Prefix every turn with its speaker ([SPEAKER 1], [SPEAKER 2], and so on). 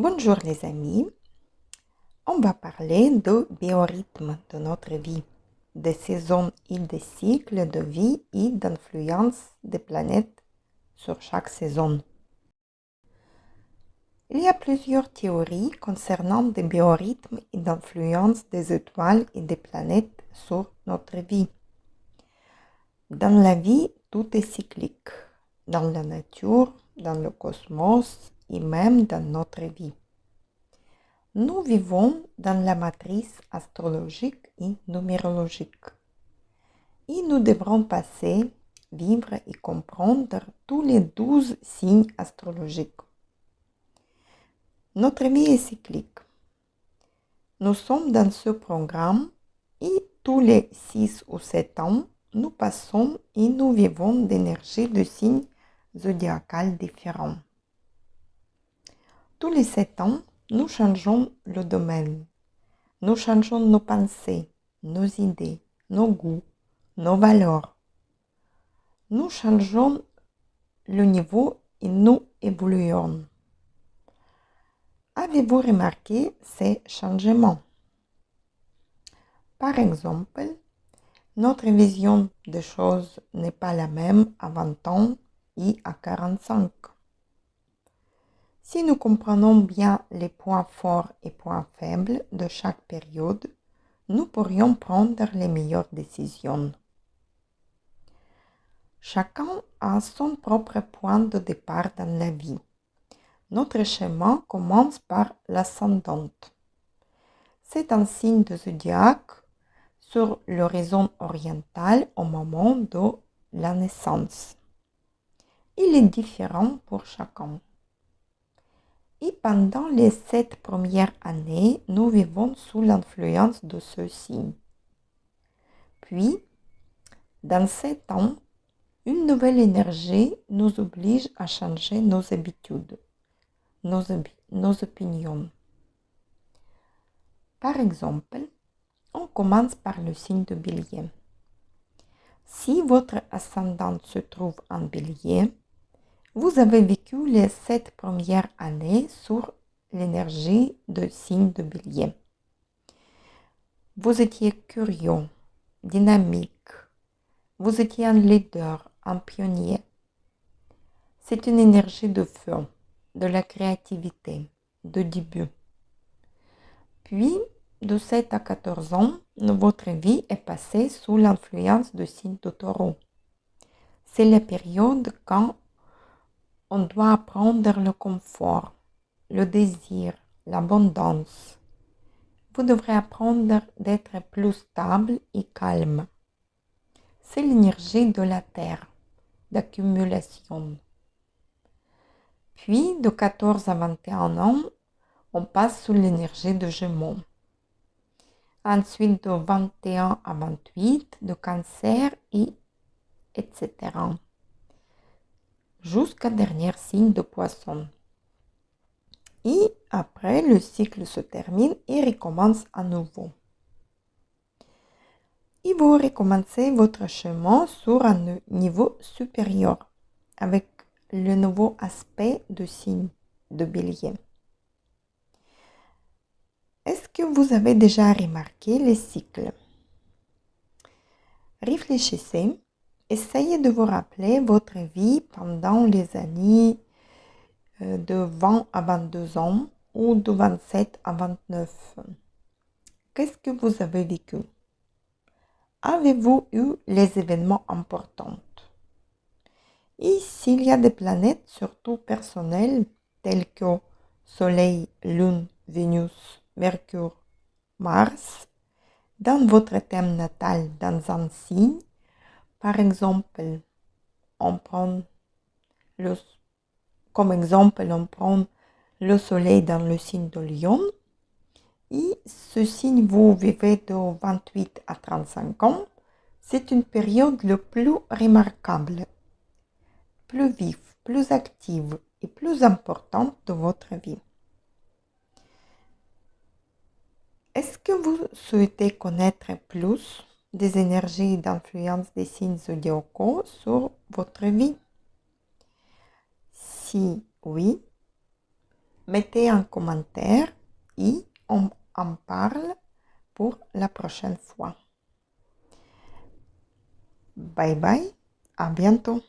[SPEAKER 1] Bonjour les amis, on va parler de biorhythme de notre vie, des saisons et des cycles de vie et d'influence des planètes sur chaque saison. Il y a plusieurs théories concernant des biorhythmes et d'influence des étoiles et des planètes sur notre vie. Dans la vie, tout est cyclique, dans la nature, dans le cosmos et même dans notre vie. Nous vivons dans la matrice astrologique et numérologique. Et nous devrons passer, vivre et comprendre tous les 12 signes astrologiques. Notre vie est cyclique. Nous sommes dans ce programme et tous les 6 ou 7 ans, nous passons et nous vivons d'énergies de signes zodiacales différents. Tous les 7 ans, nous changeons le domaine. Nous changeons nos pensées, nos idées, nos goûts, nos valeurs. Nous changeons le niveau et nous évoluons. Avez-vous remarqué ces changements? Par exemple, notre vision des choses n'est pas la même à 20 ans et à 45. Si nous comprenons bien les points forts et points faibles de chaque période, nous pourrions prendre les meilleures décisions. Chacun a son propre point de départ dans la vie. Notre chemin commence par l'ascendante. C'est un signe de zodiaque sur l'horizon oriental au moment de la naissance. Il est différent pour chacun. Et pendant les 7 premières années, nous vivons sous l'influence de ce signe. Puis, dans 7 ans, une nouvelle énergie nous oblige à changer nos habitudes, nos opinions. Par exemple, on commence par le signe de Bélier. Si votre ascendant se trouve en Bélier, vous avez vécu les 7 premières années sur l'énergie de signe de Bélier. Vous étiez curieux, dynamique, vous étiez un leader, un pionnier. C'est une énergie de feu, de la créativité, de début. Puis, de 7 à 14 ans, votre vie est passée sous l'influence du signe de Taureau. C'est la période quand on doit apprendre le confort, le désir, l'abondance. Vous devrez apprendre d'être plus stable et calme. C'est l'énergie de la terre, d'accumulation. Puis, de 14 à 21 ans, on passe sous l'énergie de Gémeaux. Ensuite, de 21 à 28, de Cancer, etc. Jusqu'à dernier signe de Poisson. Et après, le cycle se termine et recommence à nouveau. Et vous recommencez votre chemin sur un niveau supérieur avec le nouveau aspect de signe de Bélier. Est-ce que vous avez déjà remarqué les cycles? Réfléchissez, essayez de vous rappeler votre vie pendant les années de 20 à 22 ans ou de 27 à 29. Qu'est-ce que vous avez vécu? Avez-vous eu les événements importants? Et s'il y a des planètes, surtout personnelles, telles que Soleil, Lune, Vénus, Mercure, Mars, dans votre thème natal, dans un signe, par exemple, comme exemple, on prend le Soleil dans le signe de Lion, et ce signe, vous vivez de 28 à 35 ans, c'est une période le plus remarquable, plus vive, plus active et plus importante de votre vie. Est-ce que vous souhaitez connaître plus des énergies d'influence des signes zodiacaux sur votre vie? Si oui, mettez un commentaire et on en parle pour la prochaine fois. Bye bye, à bientôt.